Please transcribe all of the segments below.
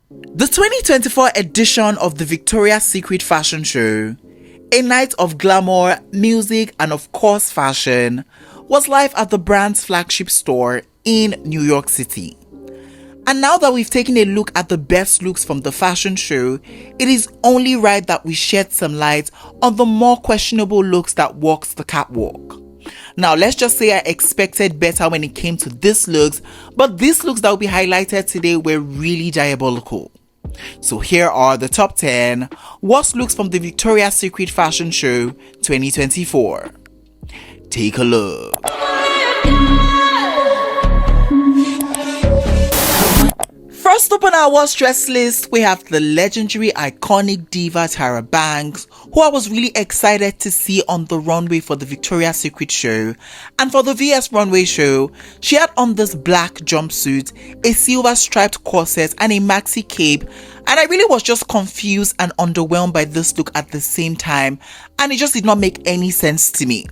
The 2024 edition of the Victoria's Secret Fashion Show, a night of glamour, music, and of course fashion, was live at the brand's flagship store in New York City. And now that we've taken a look at the best looks from the fashion show, it is only right that we shed some light on the more questionable looks that walked the catwalk. Now, let's just say I expected better when it came to these looks, but these looks that will be highlighted today were really diabolical. So here are the top 10 worst looks from the Victoria's Secret Fashion Show 2024. Take a look. First up on our worst dress list, we have the legendary iconic diva Tyra Banks, who I was really excited to see on the runway for the Victoria's Secret show. And for the VS runway show, she had on this black jumpsuit, a silver striped corset, and a maxi cape. And I really was just confused and underwhelmed by this look at the same time, and it just did not make any sense to me.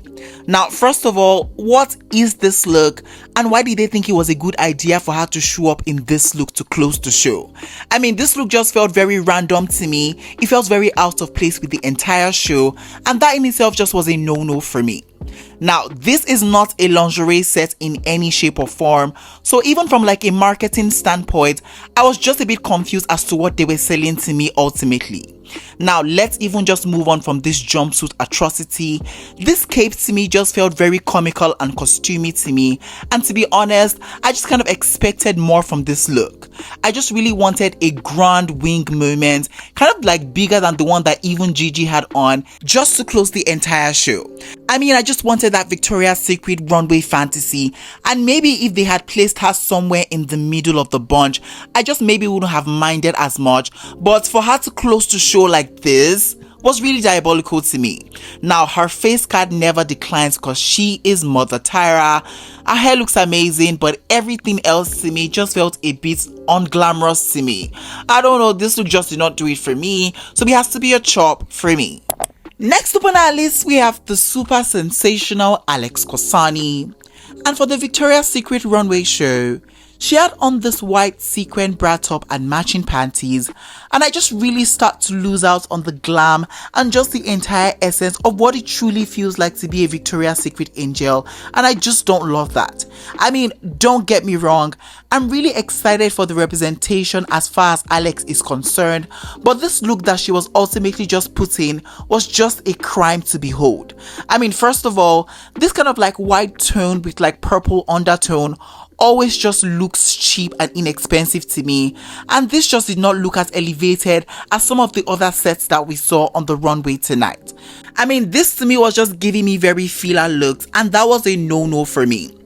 Now, first of all, what is this look, and why did they think it was a good idea for her to show up in this look to close the show? I mean, this look just felt very random to me. It felt very out of place with the entire show, and that in itself just was a no-no for me. Now, this is not a lingerie set in any shape or form, so even from like a marketing standpoint, I was just a bit confused as to what they were selling to me ultimately. Now, let's even just move on from this jumpsuit atrocity. This cape to me just felt very comical and costumey to me, and to be honest, I just kind of expected more from this look. I just really wanted a grand wing moment, kind of like bigger than the one that even Gigi had on, just to close the entire show. I mean, I just wanted that Victoria's Secret runway fantasy, and maybe if they had placed her somewhere in the middle of the bunch, I just maybe wouldn't have minded as much, but for her to close the show like this was really diabolical to me. Now, her face card never declines because she is Mother Tyra. Her hair looks amazing, but everything else to me just felt a bit unglamorous to me. I don't know, this look just did not do it for me, so it has to be a chop for me. Next up on our list, we have the super sensational Alex Kosani. And for the Victoria's Secret runway show, she had on this white sequin bra top and matching panties, and I just really start to lose out on the glam and just the entire essence of what it truly feels like to be a Victoria's Secret angel, and I just don't love that. I mean, don't get me wrong, I'm really excited for the representation as far as Alex is concerned, but this look that she was ultimately just put in was just a crime to behold. I mean, first of all, this kind of like white tone with like purple undertone always just looks cheap and inexpensive to me, and this just did not look as elevated as some of the other sets that we saw on the runway tonight. I mean, this to me was just giving me very filler looks, and that was a no-no for me.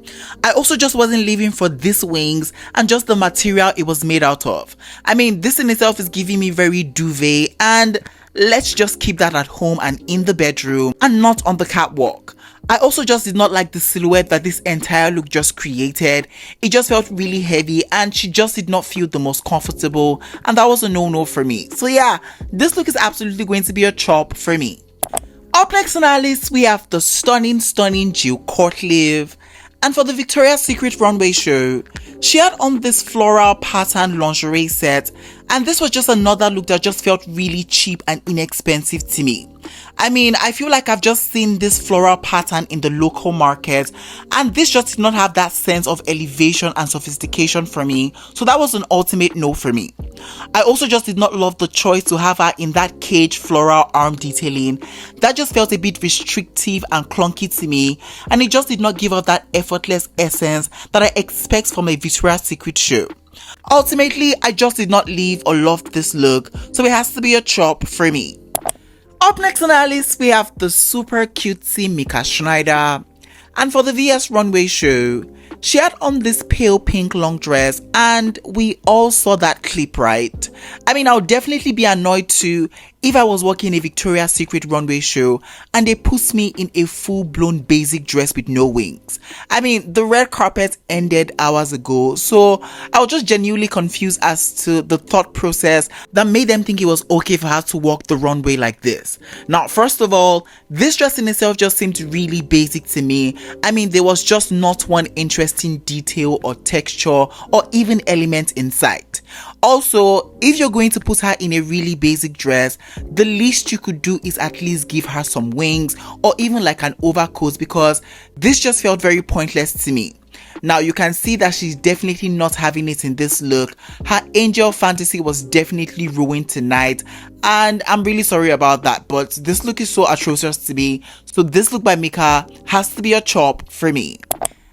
I also just wasn't living for these wings and just the material it was made out of. I mean, this in itself is giving me very duvet, and let's just keep that at home and in the bedroom and not on the catwalk. I also just did not like the silhouette that this entire look just created. It just felt really heavy, and she just did not feel the most comfortable, and that was a no-no for me. So yeah, this look is absolutely going to be a chop for me. Up next on our list, we have the stunning Jill Cortlive. And for the Victoria's Secret runway show, she had on this floral pattern lingerie set, and this was just another look that just felt really cheap and inexpensive to me. I mean, I feel like I've just seen this floral pattern in the local market, and this just did not have that sense of elevation and sophistication for me, so that was an ultimate no for me. I also just did not love the choice to have her in that cage floral arm detailing. That just felt a bit restrictive and clunky to me, and it just did not give out that effortless essence that I expect from a Victoria's Secret show. Ultimately, I just did not leave or love this look, so it has to be a chop for me. Up next on our list, we have the super cutesy Mika Schneider. And for the VS runway show, she had on this pale pink long dress, and we all saw that clip, right? I mean, I'll definitely be annoyed too if I was working a Victoria's Secret runway show and they put me in a full-blown basic dress with no wings. I mean, the red carpet ended hours ago, so I was just genuinely confused as to the thought process that made them think it was okay for her to walk the runway like this. Now, first of all, this dress in itself just seemed really basic to me. I mean, there was just not one interesting detail or texture or even element in sight. Also, if you're going to put her in a really basic dress, the least you could do is at least give her some wings or even like an overcoat, because this just felt very pointless to me. Now you can see that she's definitely not having it in this look. Her angel fantasy was definitely ruined tonight, and I'm really sorry about that, but this look is so atrocious to me. So this look by Mika has to be a chop for me.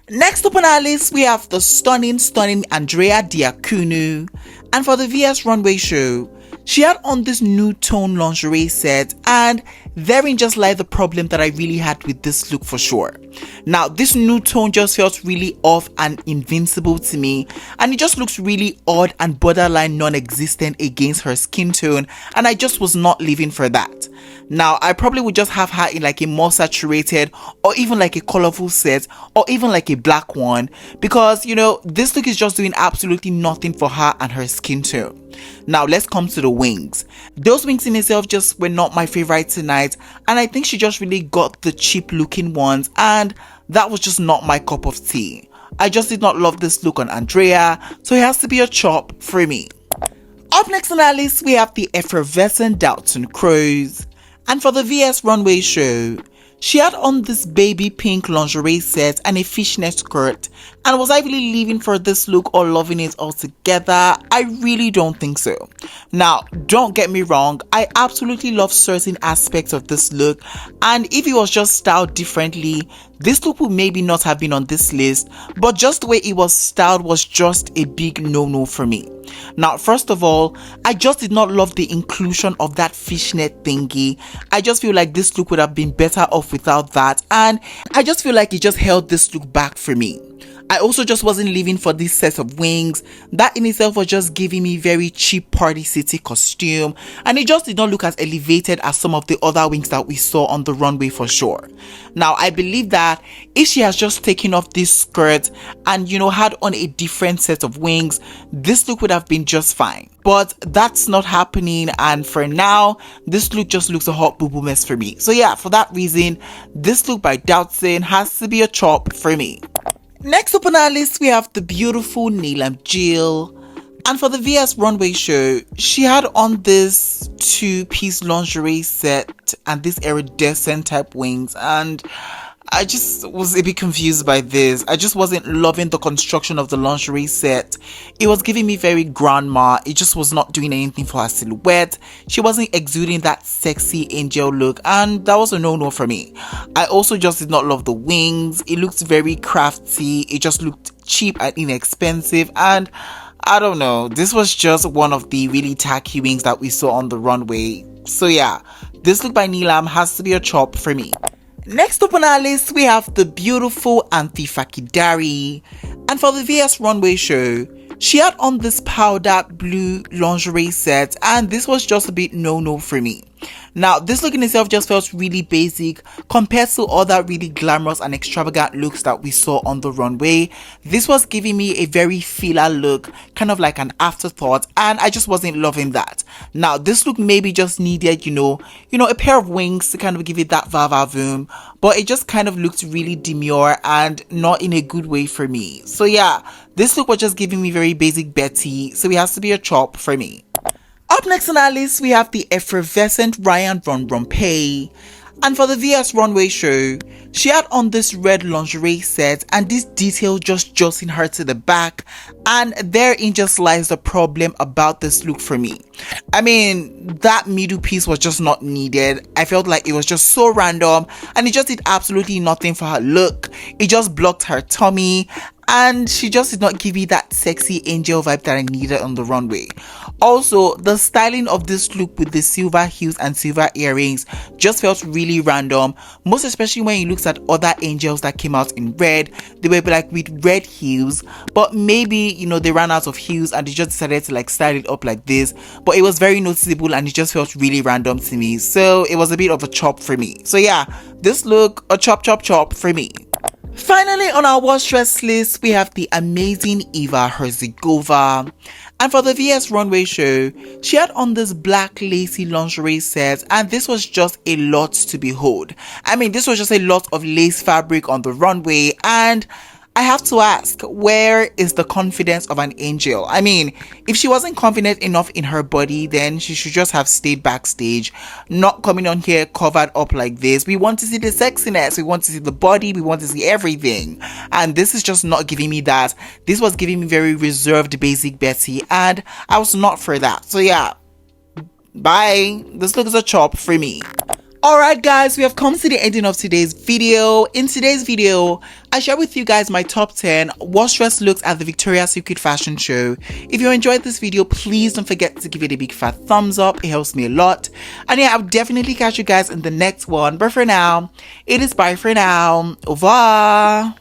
Next up on our list, we have the stunning Andrea Diakunu. And for the VS Runway show, she had on this nude tone lingerie set, and therein just lied the problem that I really had with this look for sure. Now, this nude tone just felt really off and invincible to me, and it just looks really odd and borderline non-existent against her skin tone, and I just was not living for that. Now, I probably would just have her in like a more saturated or even like a colorful set or even like a black one, because this look is just doing absolutely nothing for her and her skin tone. Now, let's come to the wings. Those wings in itself just were not my favorite tonight, and I think she just really got the cheap looking ones, and that was just not my cup of tea. I just did not love this look on Andrea, so it has to be a chop for me. Up next on our list, we have the effervescent Dalton Crows. And for the VS Runway show, she had on this baby pink lingerie set and a fishnet skirt. And was I really leaving for this look or loving it altogether? I really don't think so. Now, don't get me wrong, I absolutely love certain aspects of this look, and if it was just styled differently, this look would maybe not have been on this list, but just the way it was styled was just a big no-no for me. Now, first of all, I just did not love the inclusion of that fishnet thingy. I just feel like this look would have been better off without that, and I just feel like it just held this look back for me. I also just wasn't living for this set of wings. That in itself was just giving me very cheap Party City costume, and it just did not look as elevated as some of the other wings that we saw on the runway for sure. Now, I believe that if she has just taken off this skirt and had on a different set of wings, this look would have been just fine. But that's not happening, and for now, this look just looks a hot boo-boo mess for me. So yeah, for that reason, this look by Doutzen has to be a chop for me. Next up on our list, we have the beautiful Neelam Jill. And for the VS Runway show, she had on this two-piece lingerie set and this iridescent type wings, and I just was a bit confused by this. I just wasn't loving the construction of the lingerie set. It was giving me very grandma. It just was not doing anything for her silhouette. She wasn't exuding that sexy angel look, and that was a no-no for me. I also just did not love the wings. It looked very crafty. It just looked cheap and inexpensive, and I don't know. This was just one of the really tacky wings that we saw on the runway. So yeah, this look by Neelam has to be a chop for me. Next up on our list, we have the beautiful Antifakidari. And for the VS Runway show, she had on this powder blue lingerie set, and this was just a bit no-no for me. Now, this look in itself just felt really basic compared to other really glamorous and extravagant looks that we saw on the runway. This was giving me a very filler look, kind of like an afterthought, and I just wasn't loving that. Now, this look maybe just needed, a pair of wings to kind of give it that va-va-voom, but it just kind of looked really demure and not in a good way for me. So yeah, this look was just giving me very basic Betty, so it has to be a chop for me. Up next on our list, we have the effervescent Ryan Von Rompuy. And for the VS Runway show, she had on this red lingerie set and this detail just jolting her to the back, and therein just lies the problem about this look for me. I mean, that middle piece was just not needed. I felt like it was just so random, and it just did absolutely nothing for her look. It just blocked her tummy, and she just did not give me that sexy angel vibe that I needed on the runway. Also, the styling of this look with the silver heels and silver earrings just felt really random, most especially when you looked at other angels that came out in red. They were like with red heels, but maybe they ran out of heels and they just decided to like style it up like this, but it was very noticeable and it just felt really random to me, so it was a bit of a chop for me. So yeah, this look, a chop for me. Finally, on our worst dress list, we have the amazing Eva Herzigova. And for the VS Runway show, she had on this black lacy lingerie set, and this was just a lot to behold. I mean, this was just a lot of lace fabric on the runway, and I have to ask, where is the confidence of an angel? I mean, if she wasn't confident enough in her body, then she should just have stayed backstage, not coming on here covered up like this. We want to see the sexiness, we want to see the body, we want to see everything. And this is just not giving me that. This was giving me very reserved basic Betty, and I was not for that. So yeah, bye. This looks a chop for me. Alright guys, we have come to the ending of today's video. In today's video, I share with you guys my top 10 worst dress looks at the Victoria's Secret fashion show. If you enjoyed this video, please don't forget to give it a big fat thumbs up. It helps me a lot. And yeah, I'll definitely catch you guys in the next one. But for now, it is bye for now. Au revoir.